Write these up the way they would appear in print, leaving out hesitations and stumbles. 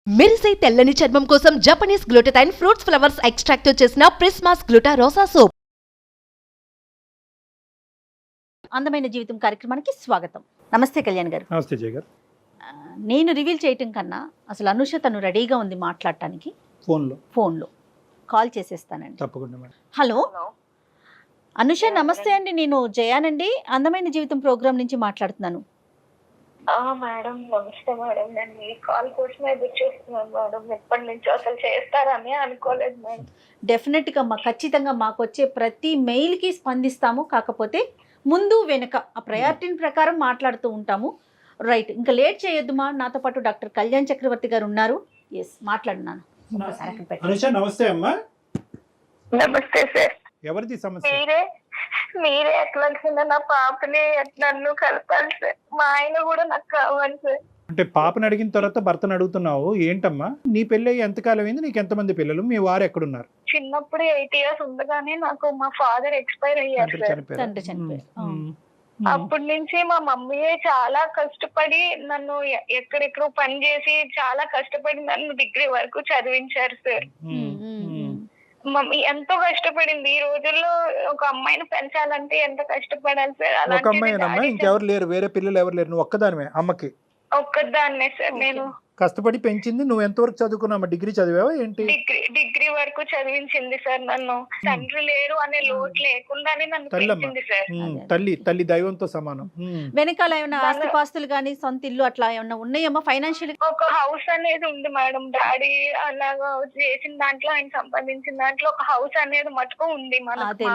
మెరిసే తెల్లని చర్మం కోసం Japanese glutathione fruits flowers extract తో చేసిన ప్రిస్మాస్ గ్లూటా రోసా సోప్. అందమైన జీవితం కార్యక్రమానికి స్వాగతం. నమస్తే కళ్యాణ్ గారు. నమస్తే జయ గారు. నేను రివీల్ చేయటం కన్నా అసలు అనుష తను రెడీగా ఉంది మాట్లాడటానికి. ఫోన్లో కాల్ చేసేస్తానండి. తప్పకుండా మేడం. హలో అనుష, నమస్తే అండి. నేను జయానండి, అందమైన జీవితం ప్రోగ్రామ్ నుంచి మాట్లాడుతున్నాను. మేడం నమస్తే మేడం. నేను మీ కాల్ కోసమే ఎదురు చూస్తున్నాను మేడం. ఎప్పటి నుంచో అసలు చేస్తారని అనుకోలేదు మేడం. డెఫినెట్గా ఖచ్చితంగా మాకు వచ్చే ప్రతి మెయిల్కి స్పందిస్తాము. కాకపోతే ముందు వెనుక ఆ ప్రయారిటీని ప్రకారం మాట్లాడుతూ ఉంటాము. రైట్, ఇంకా లేట్ చేయొద్దు మా. నాతో పాటు డాక్టర్ కళ్యాణ్ చక్రవర్తి గారు ఉన్నారు. ఎస్, మాట్లాడున్నాను. అనుష నమస్తే అమ్మా. నమస్తే సార్. ఎవరిది సమస్య? మీరే ఎట్లా నా పాపని నన్ను కలపాలి సార్. మా ఆయన కూడా నాకు కావాలి సార్. అంటే పాపని అడిగిన తర్వాత భర్తను అడుగుతున్నావు ఏంటమ్మా? నీ పెళ్ళి అయ్యి ఎంతకాలం అయింది? నీకు ఎంతమంది పిల్లలు? మీ వారు ఎక్కడున్నారు? చిన్నప్పుడు 8 years ఉండగానే నాకు మా ఫాదర్ ఎక్స్పైర్ అయ్యారు సార్. తండ్రి చనిపోయారు. అప్పటి నుంచి మా మమ్మీయే చాలా కష్టపడి నన్ను ఎక్కడెక్కడో పని చేసి చాలా కష్టపడి నన్ను డిగ్రీ వరకు చదివించారు సార్. మమ్మీ ఎంతో కష్టపడింది. ఈ రోజుల్లో ఒక అమ్మాయిని పెంచాలంటే ఎంత కష్టపడాలి సార్. ఒక అమ్మాయినమ్మా, ఇంకెవరు లేరు? వేరే పిల్లలు ఎవరు లేరు? నువ్వు ఒక్కదానివే అమ్మకి? ఒక్కదాన్నే సార్. నేను కష్టపడి పెంచింది. నువ్వు ఎంతవరకు చదువుకున్నావా? డిగ్రీ చదివావా ఏంటి? డిగ్రీ వరకు చదివించింది సార్. నన్ను తండ్రి లేరు అనే లోటు లేకుండానే నన్ను పెంచింది సార్. తల్లి దైవంతో సమానం. వెనకాల ఏమైనా ఆస్తిపాస్తులు కానీ సొంత ఇల్లు అట్లా ఏమన్నా ఉన్నాయమ్మా? ఫైనాన్షియల్ ఒక హౌస్ అనేది ఉంది మేడం. డాడీ అలాగా చేసిన దాంట్లో, ఆయన సంపాదించిన దాంట్లో ఒక హౌస్ అనేది మటుకు ఉంది మనకు.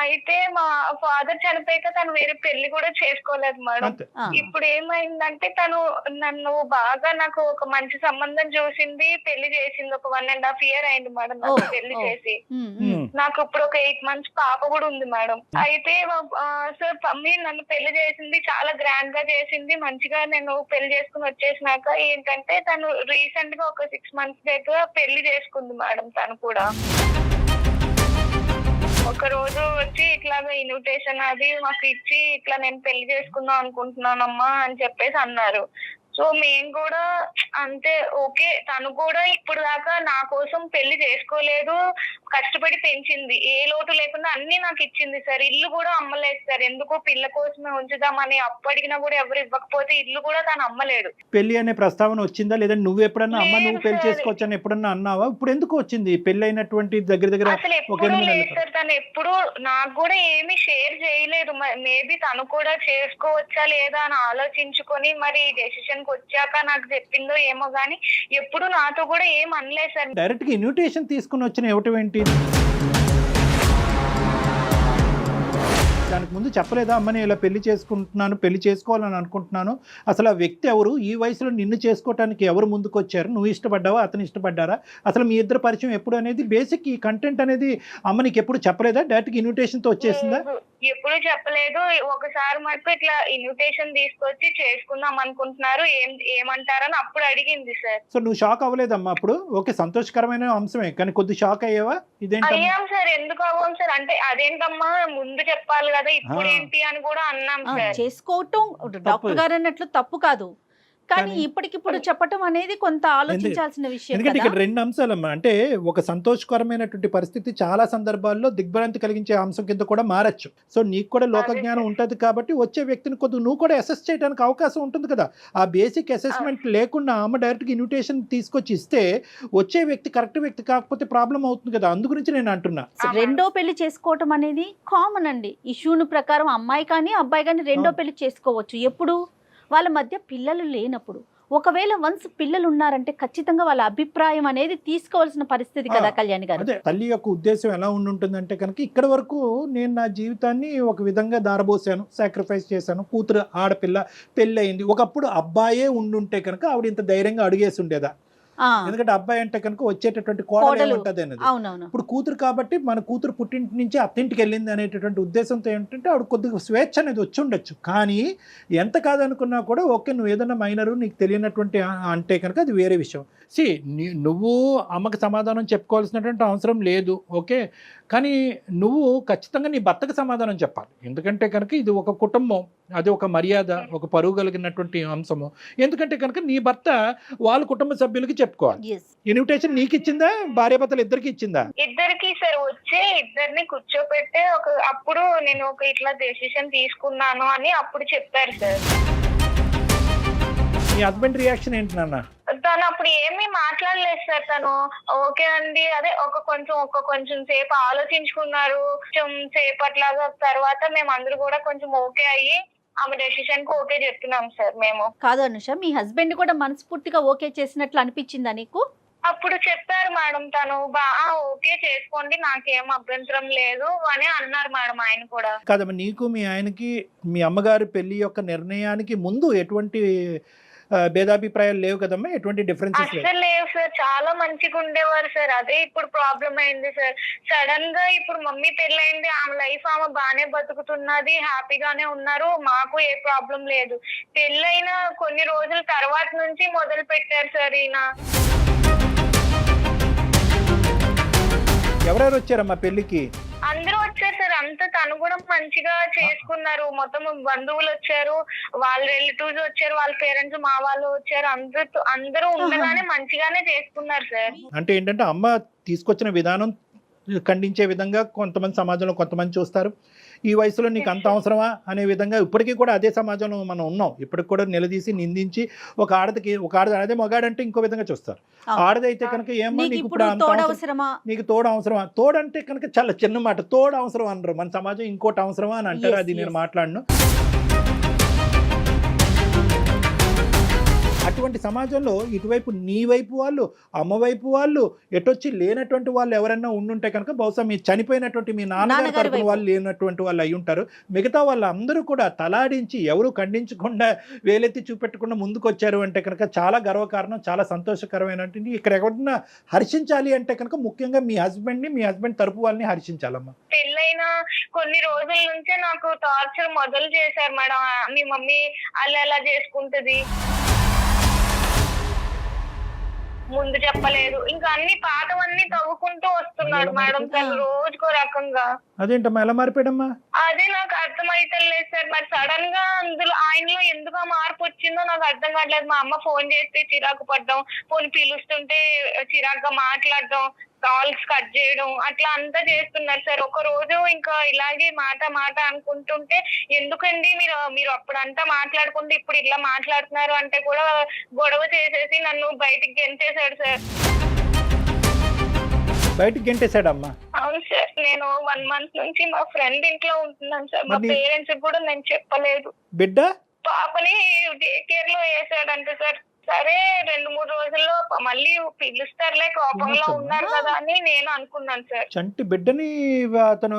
అయితే మా ఫాదర్ చనిపోయాక తను వేరే పెళ్లి కూడా చేసుకోలేదు మేడం. ఇప్పుడు ఏమైందంటే తను నన్ను బాగా, నాకు ఒక మంచి సంబంధం చూసింది, పెళ్లి చేసింది. ఒక 1.5 years అయింది మేడం నాకు పెళ్లి చేసి. నాకు ఇప్పుడు ఒక 8 months పాప కూడా ఉంది మేడం. అయితే సార్ మమ్మీ నన్ను పెళ్లి చేసింది, చాలా గ్రాండ్ గా చేసింది. మంచిగా నేను పెళ్లి చేసుకుని వచ్చేసినాక ఏంటంటే తను రీసెంట్ గా ఒక 6 months దగ్గర పెళ్లి చేసుకుంది మేడం. తను కూడా ఒక రోజు వచ్చి ఇట్లాగా ఇన్విటేషన్ అది మాకు ఇచ్చి, ఇట్లా నేను పెళ్లి చేసుకుందాం అనుకుంటున్నానమ్మా అని చెప్పేసి అన్నారు. సో మేము కూడా అంతే ఓకే. తను కూడా ఇప్పుడు దాకా నా కోసం పెళ్లి చేసుకోలేదు, కష్టపడి పెంచింది, ఏ లోటు లేకుండా అన్ని నాకు ఇచ్చింది సార్. ఇల్లు కూడా అమ్మలేదు సార్. ఎందుకో పిల్ల కోసమే ఉంచుదామని అప్పు అడిగినా కూడా ఎవరు ఇవ్వకపోతే ఇల్లు కూడా తను అమ్మలేదు. పెళ్లి అనే ప్రస్తావన వచ్చిందా? లేదంటే నువ్వు ఎప్పుడన్నా అమ్మ నువ్వు పెళ్లి చేసుకోవచ్చు అని ఎప్పుడన్నా అన్నావా? ఇప్పుడు ఎందుకు వచ్చింది? పెళ్లి అయినటువంటి దగ్గర అసలు ఎప్పుడు లేదు సార్. తను ఎప్పుడు నాకు కూడా ఏమి షేర్ చేయలేదు. మేబీ తను కూడా చేసుకోవచ్చా లేదా అని ఆలోచించుకొని మరి డెసిషన్ వచ్చాక నాకు చెప్పిందో ఏమో గానీ ఎప్పుడు నాతో కూడా ఏం అనలేదు సార్. డైరెక్ట్ గా ఇన్విటేషన్ తీసుకుని వచ్చిన ఇవ్వటం ఏంటి? దానికి ముందు చెప్పలేదా అమ్మ నేను ఇలా పెళ్లి చేసుకుంటున్నాను, పెళ్లి చేసుకోవాలని అనుకుంటున్నాను, అసలు ఆ వ్యక్తి ఎవరు, ఈ వయసులో నిన్ను చేసుకోవటానికి ఎవరు ముందుకు వచ్చారు, నువ్వు ఇష్టపడ్డావా అతను ఇష్టపడ్డారా, అసలు మీ ఇద్దరు పరిచయం ఎప్పుడు అనేది బేసిక్ ఈ కంటెంట్ అనేది అమ్మ నీకు ఎప్పుడు చెప్పలేదా? డైరెక్ట్ ఇన్విటేషన్ తో వచ్చేసిందా? ఎప్పుడు చెప్పలేదు. ఒకసారి మటుకు ఇట్లా ఇన్విటేషన్ తీసుకొచ్చి చేసుకుందాం అనుకుంటున్నారు, ఏమంటారని అప్పుడు అడిగింది సార్. సో నువ్వు షాక్ అవ్వలేదమ్మా అప్పుడు? ఓకే, సంతోషకరమైన అంశమే, కానీ కొద్ది షాక్ అయ్యావా? అయ్యాం సార్. ఎందుకు అవ్వం సార్ అంటే అదేంటమ్మా ముందు చెప్పాలి కదా, ఇప్పుడు ఏంటి అని కూడా అన్నాం సార్. చేసుకోవటం డాక్టర్ గారు అన్నట్లు తప్పు కాదు, కానీ ఇప్పటికిప్పుడు చెప్పటం అనేది కొంత ఆలోచించాల్సిన విషయం. ఎందుకంటే ఇక్కడ 2 అంశాలమ్మా. అంటే ఒక సంతోషకరమైనటువంటి పరిస్థితి చాలా సందర్భాల్లో దిగ్భ్రాంతి కలిగించే అంశం కింద కూడా మారచ్చు. సో నీకు కూడా లోకజ్ఞానం ఉంటుంది కాబట్టి వచ్చే వ్యక్తిని కొద్దిగా నువ్వు కూడా అసెస్ చేయడానికి అవకాశం ఉంటుంది కదా. ఆ బేసిక్ అసెస్మెంట్ లేకుండా అమ్మ డైరెక్ట్గా ఇన్విటేషన్ తీసుకొచ్చి ఇస్తే వచ్చే వ్యక్తి కరెక్ట్ వ్యక్తి కాకపోతే ప్రాబ్లం అవుతుంది కదా. అందు గురించి నేను అంటున్నా. రెండో పెళ్లి చేసుకోవటం అనేది కామన్ అండి. ఇష్యూను ప్రకారం అమ్మాయి కానీ అబ్బాయి కానీ రెండో పెళ్లి చేసుకోవచ్చు ఎప్పుడు వాళ్ళ మధ్య పిల్లలు లేనప్పుడు. ఒకవేళ వన్స్ పిల్లలు ఉన్నారంటే ఖచ్చితంగా వాళ్ళ అభిప్రాయం అనేది తీసుకోవాల్సిన పరిస్థితి కదా కళ్యాణ్ గారు. అదే తల్లి యొక్క ఉద్దేశం ఎలా ఉంటుందంటే కనుక ఇక్కడ వరకు నేను నా జీవితాన్ని ఒక విధంగా దారబోసాను, సాక్రిఫైస్ చేశాను, కూతురు ఆడపిల్ల పెళ్ళి అయింది. ఒకప్పుడు అబ్బాయే ఉండుంటే కనుక ఆవిడ ఇంత ధైర్యంగా అడిగేసి ఉండేదా? ఎందుకంటే అబ్బాయి అంటే కనుక వచ్చేటటువంటి కోడలు ఉంటుంది అనేది. ఇప్పుడు కూతురు కాబట్టి మన కూతురు పుట్టింటి నుంచి అత్తింటికి వెళ్ళింది అనేటటువంటి ఉద్దేశంతో ఏంటంటే ఆవిడ కొద్దిగా స్వేచ్ఛ అనేది వచ్చి ఉండొచ్చు. కానీ ఎంత కాదనుకున్నా కూడా ఓకే నువ్వు ఏదైనా మైనరు నీకు తెలియనటువంటి అంటే కనుక అది వేరే విషయం. నువ్వు అమ్మకి సమాధానం చెప్పుకోవాల్సినటువంటి అవసరం లేదు, ఓకే. కానీ నువ్వు ఖచ్చితంగా నీ భర్తకు సమాధానం చెప్పాలి. ఎందుకంటే కనుక ఇది ఒక కుటుంబం, అది ఒక మర్యాద, ఒక పరువు కలిగినటువంటి అంశము. ఎందుకంటే కనుక నీ భర్త వాళ్ళ కుటుంబ సభ్యులకి చెప్పుకోవాలి. ఎస్ ఇన్విటేషన్ నీకు ఇచ్చిందా, భార్యాభర్తలు ఇద్దరికి ఇచ్చిందా? ఇద్దరికి సార్ వచ్చి ఇద్దరిని కూర్చోపెట్టే అప్పుడు నేను ఇట్లా డెసిషన్ తీసుకున్నాను అని అప్పుడు చెప్పారు సార్. మీ హస్బెండ్ రియాక్షన్ ఏంటి నాన్న? తను అప్పుడు ఏమీ మాట్లాడలేదు సార్. తను ఓకే అండి అదే కొంచెం సేపు ఆలోచించుకున్నారు. కొంచెం సేపట్లాగా తర్వాత మేము అందరూ కూడా కొంచెం ఓకే అయ్యి ఆమె డెసిషన్ కు ఓకే చెప్తున్నాం సార్. మేము కాదు అనుష, మీ హస్బెండ్ కూడా మనస్ఫూర్తిగా ఓకే చేసినట్లు అనిపించిందా నీకు? అప్పుడు చెప్పారు మేడం, తను ఓకే చేసుకోండి నాకేం అభ్యంతరం లేదు అని అన్నారు మేడం ఆయన కూడా. కాదమ్మా, నీకు మీ ఆయనకి మీ అమ్మగారి పెళ్లి యొక్క నిర్ణయానికి ముందు ఎటువంటి భేదాభిప్రాయాలు లేవు కదమ్మా? ఎటువంటి డిఫరెన్సెస్ అసలు లేవు సార్. చాలా మంచిగా ఉండేవారు సార్. అదే ఇప్పుడు ప్రాబ్లం అయింది సార్. సడన్ గా ఇప్పుడు మమ్మీ పెళ్ళైంది, ఆమె లైఫ్ ఆమె బానే బతుకుతున్నది, హ్యాపీగానే ఉన్నారు, మాకు ఏ ప్రాబ్లం లేదు. పెళ్ళైన కొన్ని రోజుల తర్వాత నుంచి మొదలు పెట్టారు సార్ ఈయన. ఎవరెవరు వచ్చారమ్మా పెళ్లికి? అందరూ వచ్చారు సార్. అంతా తను కూడా మంచిగా చేసుకున్నారు. మొత్తం బంధువులు వచ్చారు, వాళ్ళ రిలేటివ్స్ వచ్చారు, వాళ్ళ పేరెంట్స్ మా వాళ్ళు వచ్చారు. అందరూ ఉండగానే మంచిగానే చేసుకున్నారు సార్. అంటే ఏంటంటే అమ్మ తీసుకొచ్చిన విధానం ఖండించే విధంగా కొంతమంది సమాజంలో కొంతమంది చూస్తారు. ఈ వయసులో నీకు అంత అవసరమా అనే విధంగా ఇప్పటికీ కూడా అదే సమాజంలో మనం ఉన్నాం. ఇప్పటికి కూడా నిలదీసి నిందించి ఒక ఆడది అదే మగాడంటే ఇంకో విధంగా చూస్తారు. ఆడదైతే కనుక ఏమో నీకు ఇప్పుడు నీకు తోడు అవసరమా? తోడంటే కనుక చాలా చిన్న మాట. తోడు అవసరం అనరు మన సమాజం. ఇంకోటి అవసరమా అని అంటారు. అది నేను మాట్లాడను. అటువంటి సమాజంలో ఇటువైపు నీ వైపు వాళ్ళు, అమ్మ వైపు వాళ్ళు, ఎటొచ్చి లేనటువంటి వాళ్ళు ఎవరైనా ఉండుంటే కనుక బహుశా మీ చనిపోయినటువంటి మీ నాన్నగారి తరపున వాళ్ళు లేనటువంటి వాళ్ళు అయి ఉంటారు. మిగతా వాళ్ళందరూ కూడా తలాడించి ఎవరు ఖండించకుండా వేలెత్తి చూపెట్టకుండా ముందుకు వచ్చారు అంటే కనుక చాలా గర్వకారణం, చాలా సంతోషకరమైనటువంటి. ఇక్కడ ఎవరన్నా హర్షించాలి అంటే కనుక ముఖ్యంగా మీ హస్బెండ్ తరపు వాళ్ళని హర్షించాలమ్మా. పెళ్ళైన కొన్ని రోజుల నుంచే నాకు టార్చర్ మొదలు చేశారు మేడం. మీ మమ్మీ అలా చేసుకుంటది, ముందు చెప్పలేదు, ఇంకా అన్ని పాతవన్నీ తవ్వుకుంటూ వస్తున్నాడు మేడం తను రోజుకో రకంగా. అదేంటమ్మా ఎలా మారిపోయాడమ్మా? అదే నాకు అర్థమైతలేదు సార్. మరి సడన్ గా అందులో ఆయనలో ఎందుకు మార్పు వచ్చిందో నాకు అర్థం కావట్లేదు. మా అమ్మ ఫోన్ చేస్తే చిరాకు పడ్డం, ఫోన్ పిలుస్తుంటే చిరాకుగా మాట్లాడడం, కాల్స్ కట్ చేయడం, అట్లా అంతా చేస్తున్నారు సార్. ఒక రోజు ఇంకా ఇలాగే మాట అనుకుంటుంటే ఎందుకండి మీరు అప్పుడంతా మాట్లాడుకుంటే ఇప్పుడు ఇట్లా మాట్లాడుతున్నారు అంటే కూడా గొడవ చేసేసి నన్ను బయటికి గెంటేశాడు సార్. బయటికి గెంటేశాడమ్మా? అవును సార్. నేను 1 month నుంచి మా ఫ్రెండ్ ఇంట్లో ఉంటున్నాను సార్. మా పేరెంట్స్ కూడా నేను చెప్పలేదు. బిడ్డ పాపని డే కేర్ లో వేసాడంట సార్. సరే 2-3 రోజుల్లో మళ్ళీ పిలుస్తారులే, కోపంలో ఉన్నారు కదా అని నేను అనుకున్నాను సార్. చంటి బిడ్డని అతను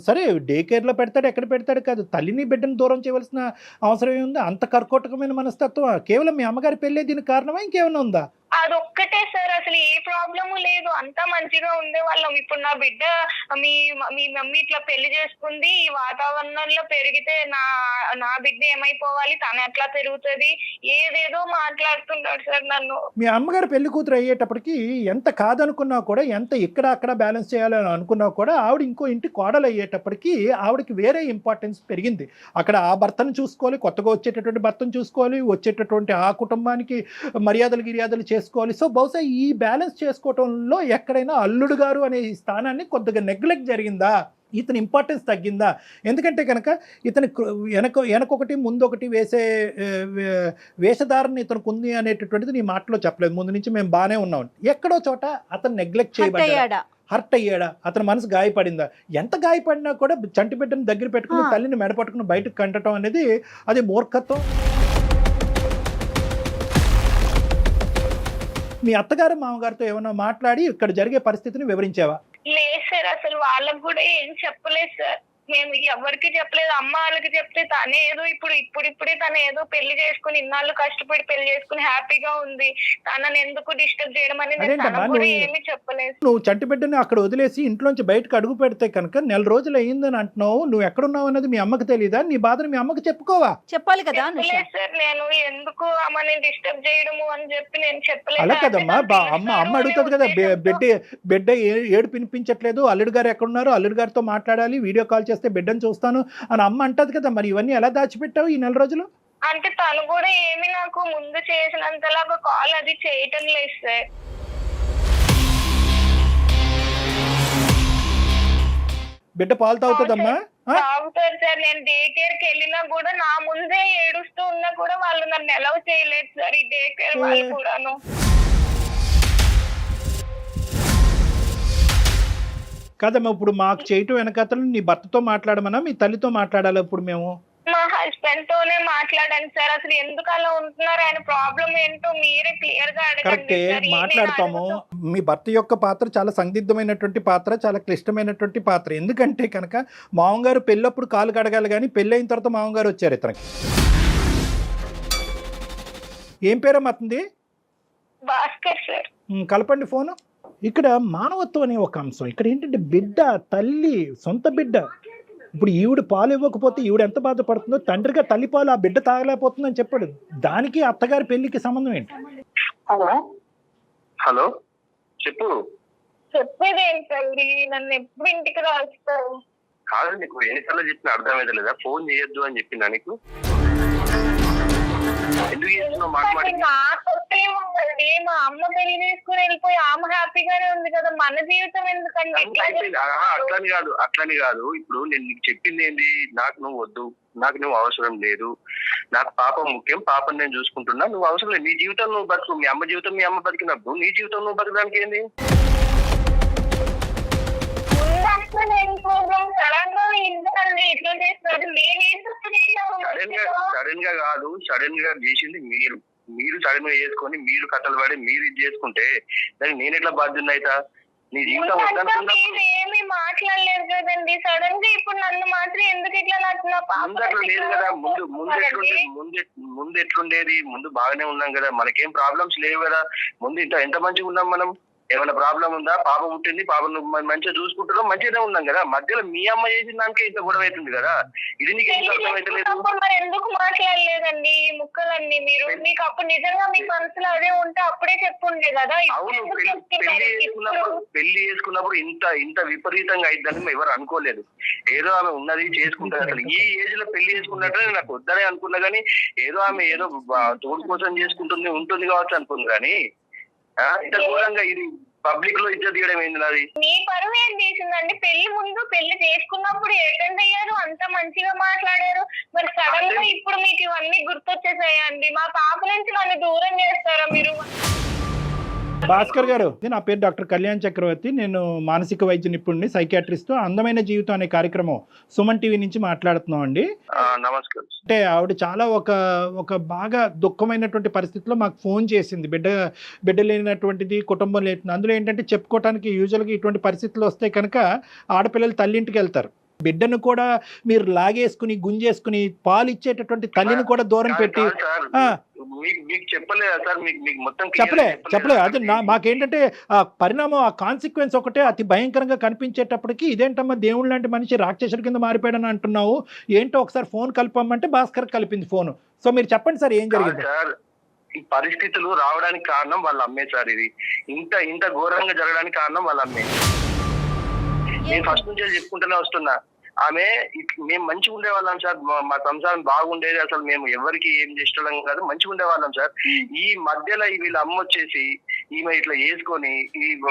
సరే డే కేర్ లో పెడతాడు, ఎక్కడ పెడతాడు కాదు, తల్లిని బిడ్డని దూరం చేయవలసిన అవసరం ఏముంది? అంత కర్కోటకమైన మనస్తత్వం కేవలం మీ అమ్మగారి పెళ్ళే దీనికి కారణమా ఇంకేమైనా ఉందా? అదొక్కటే సార్. అసలు ఏ ప్రాబ్లము లేదు, అంతా మంచిగా ఉండేవాళ్ళం. ఇప్పుడు నా బిడ్డ మీ మమ్మీ ఇట్లా పెళ్లి చేసుకుంది, ఈ వాతావరణంలో పెరిగితే నా బిడ్డ ఏమైపోవాలి, తను ఎట్లా పెరుగుతుంది, ఏదేదో మాట్లాడుతున్నాడు సార్ నన్ను. మీ అమ్మగారు పెళ్లి కూతురు అయ్యేటప్పటికి ఎంత కాదనుకున్నా కూడా, ఎంత ఇక్కడ అక్కడ బ్యాలెన్స్ చేయాలని అనుకున్నా కూడా, ఆవిడ ఇంకో ఇంటి కోడలు అయ్యేటప్పటికి ఆవిడకి వేరే ఇంపార్టెన్స్ పెరిగింది. అక్కడ ఆ భర్తను చూసుకోవాలి, కొత్తగా వచ్చేటటువంటి భర్తను చూసుకోవాలి, వచ్చేటటువంటి ఆ కుటుంబానికి మర్యాదలు చేసుకోవాలి. సో బహుశా ఈ బ్యాలెన్స్ చేసుకోవటంలో ఎక్కడైనా అల్లుడు గారు అనే ఈ స్థానాన్ని కొద్దిగా నెగ్లెక్ట్ జరిగిందా? ఇతని ఇంపార్టెన్స్ తగ్గిందా? ఎందుకంటే కనుక ఇతని వెనకొకటి ముందొకటి వేసే వేషధారణ ఇతనికి ఉంది అనేటటువంటిది నీ మాటలో చెప్పలేదు. ముందు నుంచి మేము బాగానే ఉన్నాం. ఎక్కడో చోట అతను నెగ్లెక్ట్ చేయబడ్డాడా, హర్ట్ అయ్యాడా, అతని మనసు గాయపడిందా? ఎంత గాయపడినా కూడా చంటి బిడ్డను దగ్గర పెట్టుకుని తల్లిని మెడపట్టుకుని బయటకు కంటడం అనేది అది మూర్ఖత్వం. మీ అత్తగారు మామగారితో ఏమైనా మాట్లాడి ఇక్కడ జరిగే పరిస్థితిని వివరించావా? లేదు సార్. అసలు వాళ్ళకు కూడా ఏం చెప్పలేదు సార్. మేము ఎవరికి చెప్పలేదు. అమ్మ వాళ్ళకి చెప్తే తనే ఏదో ఇప్పుడిప్పుడే తను ఏదో పెళ్లి చేసుకుని ఇన్నాళ్ళు కష్టపడి పెళ్లి చేసుకుని హ్యాపీగా ఉంది, తనని ఎందుకు డిస్టర్బ్ చేయడం అనేది ఏమీ చెప్పలేదు. నువ్వు చంటి బిడ్డని అక్కడ వదిలేసి ఇంట్లోంచి బయటకు అడుగు పెడితే కనుక 4 రోజులు అయ్యిందని అంటున్నావు. నువ్వు ఎక్కడున్నావు అనేది మీ అమ్మకి తెలియదా? నీ బాధను మీ అమ్మకి చెప్పుకోవా? చెప్పాలి కదా సార్. నేను ఎందుకు అమ్మని డిస్టర్బ్ చేయడము అని చెప్పి నేను చెప్పలేదు. అలా కదమ్మా, అమ్మ అడుగుతుంది కదా, బిడ్డ ఏడు పినిపించట్లేదు, అల్లుడు గారు ఎక్కడున్నారు, అల్లుడు గారితో మాట్లాడాలి, వీడియో కాల్ చేస్తే బిడ్డను చూస్తాను అని అమ్మ అంటది కదా. మరి ఇవన్నీ ఎలా దాచిపెట్టావు ఈ 4 రోజులు? అంటే తను కూడా ఏమి నాకు ముందు చేసినంతలాగా కాల్ అది చేయటం లేదు సార్. బిడ్డ పాలు తాగుతుందమ్మా? తాగుతారు సార్. నేను డే కేర్ కి వెళ్ళినా కూడా నా ముందే ఏడుస్తూ ఉన్నా కూడా వాళ్ళు నన్ను అలౌ చేయలేదు సార్, ఈ డే కేర్ వాళ్ళు కూడాను. కాదమ్మా, ఇప్పుడు మాకు చేయటం వెనకతలు నీ భర్తతో మాట్లాడమన్నా మీ తల్లితో మాట్లాడాలి? ఇప్పుడు మేము మా హస్బెండ్ తోనే మాట్లాడాను సార్. అసలు ఎందుకు అలా ఉంటున్నారు, ఆయన ప్రాబ్లం ఏంటో మీరే క్లియర్ గా కరెక్టే అడగండి. మాట్లాడతాము. మీ భర్త యొక్క పాత్ర చాలా సందిగ్ధమైనటువంటి పాత్ర, చాలా క్లిష్టమైనటువంటి పాత్ర. ఎందుకంటే కనుక మామగారు పెళ్ళప్పుడు కాలు కడగాలి, కానీ పెళ్ళైన తర్వాత మామగారు వచ్చారు ఇతనికి. ఏం పేరమ్మా అతనిది? భాస్కర్ సార్. కలపండి ఫోను. ఇక్కడ మానవత్వం అనే ఒక అంశం. ఇక్కడ ఏంటంటే బిడ్డ, తల్లి, సొంత బిడ్డ. ఇప్పుడు ఈవిడ పాలు ఇవ్వకపోతే ఈవిడ ఎంత బాధపడుతుందో, తండ్రిగా తల్లి పాలు ఆ బిడ్డ తాగలేకపోతుందని చెప్పాడు. దానికి అత్తగారి పెళ్లికి సంబంధం ఏంటి? హలో చెప్పు. చెప్పేది ఏంటండి, నన్ను ఎప్పుడు ఇంటికి రాస్తారు? కాదు, నీకు ఎన్నిసార్లు చెప్పిన అర్థమైతే లేదా? ఫోన్ చేయొద్దు అని చెప్పిందా నీకు? ఎందుకు చేస్తున్నావు మాట్లాడి? నాకొచ్చేముందండి, మా అమ్మ పెళ్లి తీసుకుని వెళ్ళిపోయి ఆమె హ్యాపీగానే ఉంది కదా, మన జీవితం ఎందుకండి? అట్లని కాదు. ఇప్పుడు నేను నీకు చెప్పింది ఏంటి? నాకు నువ్వు వద్దు, నాకు నువ్వు అవసరం లేదు, నాకు పాప ముఖ్యం, పాపని నేను చూసుకుంటున్నా, నువ్వు అవసరం లేదు. నీ జీవితం నువ్వు బతుకు, మీ అమ్మ జీవితం మీ అమ్మ బతికినప్పుడు నీ జీవితం నువ్వు బతకడానికి ఏంది? సడన్ గా చేసింది మీరు సడన్ గా చేసుకొని మీరు కథలు పడి మీరు ఇది చేసుకుంటే దానికి నేను ఎట్లా బాధ్యత అయితా? నీ జీవితం ఏమి మాట్లాడలేదు కదండి, సడన్ గా ఇప్పుడు నన్ను మాత్రం ఎందుకు ఇట్లా ముందు అట్లా లేదు కదా. ముందు ఎట్లుండేది? ముందు బాగానే ఉన్నాం కదా, మనకేం ప్రాబ్లమ్స్ లేవు కదా. ముందు ఎంత మంచిగా ఉన్నాం మనం. ఏమైనా ప్రాబ్లం ఉందా? పాప పుట్టింది, పాపను మంచిగా చూసుకుంటున్నాం, మంచిగానే ఉన్నాం కదా. మధ్యలో మీ అమ్మ చేసిన దానికే ఇంత గొడవ అవుతుంది కదా. ఇది నీకు ఎందుకు అర్థమైతలేదు? మరి ఎందుకు మాట్లాడలేదండి ఈ ముక్కలన్నీ? మీరు మీకు అప్పుడు నిజంగా మీ మనసులో అదే ఉంటే అప్పుడే చెప్పుండే కదా. అవును, పెళ్లి చేసుకున్నప్పుడు ఇంత విపరీతంగా అయిద్దని ఎవరు అనుకోలేదు. ఏదో ఆమె ఉన్నది చేసుకుంటారు. అసలు ఈ ఏజ్ లో పెళ్లి చేసుకున్నట్టు నాకు వద్దనే అనుకున్నా, కానీ ఏదో ఆమె ఏదో తోడు కోసం ఉంటుంది కావచ్చు అనుకుంది. కానీ ఇంత ఘోరంగా ఇది పబ్లిక్ లో ఇజ్జత్ తీయడం ఏంది? నాది మీ పరువు ఏం తీసిందండి? పెళ్లి ముందు పెళ్లి చేసుకున్నప్పుడు అటెండ్ అయ్యారు, అంత మంచిగా మాట్లాడారు, మరి సడన్ గా ఇప్పుడు మీకు ఇవన్నీ గుర్తొచ్చేసాయండి. మా పాప నుంచి నన్ను దూరం చేస్తారా మీరు? భాస్కర్ గారు, నా పేరు డాక్టర్ కళ్యాణ్ చక్రవర్తి. నేను మానసిక వైద్య నిపుణుడిని, సైకియాట్రిస్ట్. అందమైన జీవితం అనే కార్యక్రమం సుమన్ టీవీ నుంచి మాట్లాడుతున్నాం అండి. నమస్కారం. అంటే ఆవిడ చాలా ఒక బాగా దుఃఖమైనటువంటి పరిస్థితిలో మాకు ఫోన్ చేసింది. బిడ్డ లేనటువంటిది, కుటుంబం లేని. అందులో ఏంటంటే చెప్పుకోవటానికి యూజువల్గా ఇటువంటి పరిస్థితులు వస్తే కనుక ఆడపిల్లలు తల్లింటికి వెళ్తారు. బిడ్డను కూడా మీరు లాగేసుకుని గుంజేసుకుని పాలు ఇచ్చేటటువంటి తల్లిని కూడా దూరం పెట్టి చెప్పలే. అది మాకేంటంటే ఆ పరిణామం, ఆ కాన్సిక్వెన్స్ ఒకటే అతి భయంకరంగా కనిపించేటప్పటికి, ఇదేంటమ్మా దేవుడు లాంటి మనిషి రాక్షసుడి కింద మారిపోయాడని అంటున్నావు, ఏంటో ఒకసారి ఫోన్ కలపమంటే భాస్కర్ కలిపింది ఫోను. సో మీరు చెప్పండి సార్, ఏం జరిగింది? ఈ పరిస్థితులు రావడానికి కారణం వాళ్ళ అమ్మే సార్. ఇది ఇంత ఘోరంగా జరగడానికి కారణం వాళ్ళ అమ్మే. నేను ఫస్ట్ నుంచి చెప్పుకుంటూనే వస్తున్నా. ఆమె మేము మంచిగా ఉండేవాళ్ళం సార్, మా సంసారం బాగుండేది, అసలు మేము ఎవరికి ఏం చేసేవాళ్ళం కాదు, మంచిగా ఉండేవాళ్ళం సార్. ఈ మధ్యలో వీళ్ళ అమ్మ వచ్చేసి ఈమె ఇట్లా వేసుకొని